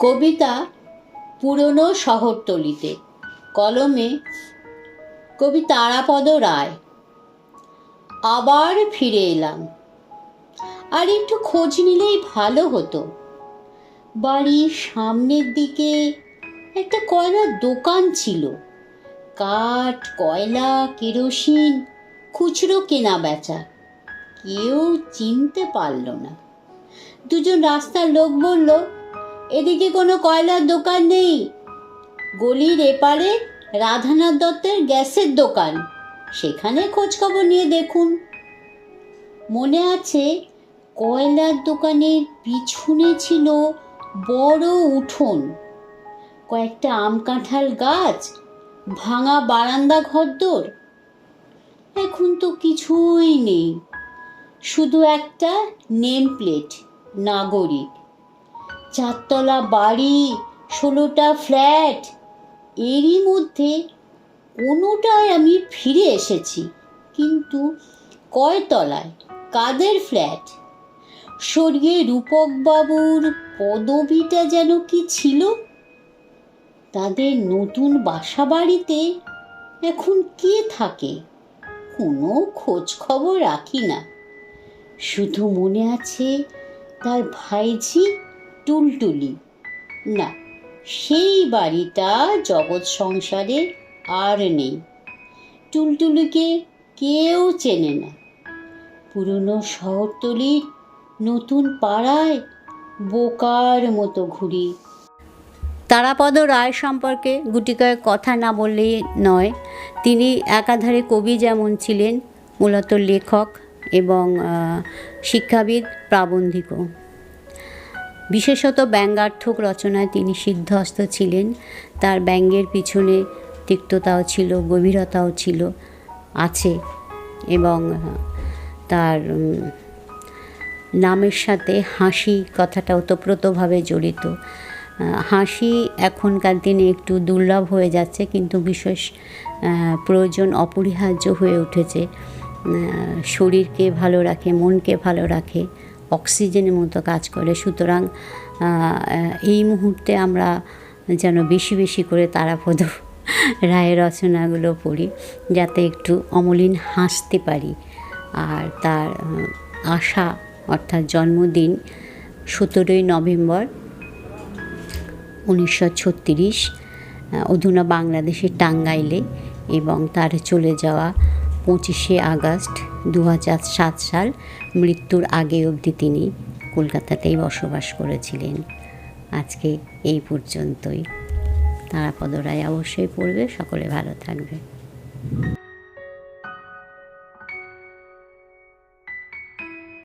কবিতা পুরনো শহরতলিতে, কলমে কবি তারাপদ রায়। আবার ফিরে এলাম, আর একটু খোঁজ নিলেই ভালো হতো। বাড়ির সামনের দিকে একটা কয়লার দোকান ছিল। কাঠ, কয়লা, কেরোসিন খুচরো কেনা বেচা। কেউ চিনতে পারল না। দুজন রাস্তার লোক বলল, এদিকে কোনো কয়লার দোকান নেই, গলির এপারে রাধানাথ দত্তের গ্যাসের দোকান, সেখানে খোঁজ খবর নিয়ে দেখুন। মনে আছে, কয়লার দোকানের পিছনে ছিল বড় উঠোন, কয়েকটা আম কাঁঠাল গাছ, ভাঙা বারান্দা ঘরদোর। এখন তো কিছুই নেই, শুধু একটা নেম প্লেট, নাগরিক। 4 তলা বাড়ি, 16টা ফ্ল্যাট। এরই মধ্যে কোনোটায় আমি ফিরে এসেছি, কিন্তু কয় তলায়, কাদের ফ্ল্যাট? স্বর্গীয় রূপকবাবুর পদবিটা যেন কি ছিল। তাদের নতুন বাসা বাড়িতে এখন কে থাকে? কোনো খোঁজ খবর রাখি না। শুধু মনে আছে তার ভাইঝি টুলটুলি। না, সেই বাড়িটা জগৎ সংসারে আর নেই। টুলটুলিকে কেউ চেনে না। পুরনো শহরতলির নতুন পাড়ায় বোকার মতো ঘুরি। তারাপদ রায় সম্পর্কে গুটি কয়েক কথা না বললেই নয়। তিনি একাধারে কবি যেমন ছিলেন, মূলত লেখক এবং শিক্ষাবিদ, প্রাবন্ধিকও। বিশেষত ব্যঙ্গাত্মক রচনায় তিনি সিদ্ধহস্ত ছিলেন। তার ব্যঙ্গের পিছনে তিক্ততাও ছিল, গভীরতাও ছিল, আছে, এবং তার নামের সাথে হাসি কথাটা ওতপ্রোতভাবে জড়িত। হাসি এখনকার দিনে একটু দুর্লভ হয়ে যাচ্ছে, কিন্তু বিশেষ প্রয়োজন, অপরিহার্য হয়ে উঠেছে। শরীরকে ভালো রাখে, মনকে ভালো রাখে, অক্সিজেনের মতো কাজ করে। সুতরাং এই মুহূর্তে আমরা যেন বেশি বেশি করে তারাপদ রায়ের রচনাগুলো পড়ি, যাতে একটু অমলিন হাসতে পারি। আর তার আশা, অর্থাৎ জন্মদিন 17ই নভেম্বর 1936, অধুনা বাংলাদেশের টাঙ্গাইলে, এবং তার চলে যাওয়া 25শে আগস্ট 2007 সাল। মৃত্যুর আগে অবধি তিনি কলকাতাতেই বসবাস করেছিলেন। আজকে এই পর্যন্তই। তারাপদ রায় অবশ্যই পড়বে। সকলে ভালো থাকবে।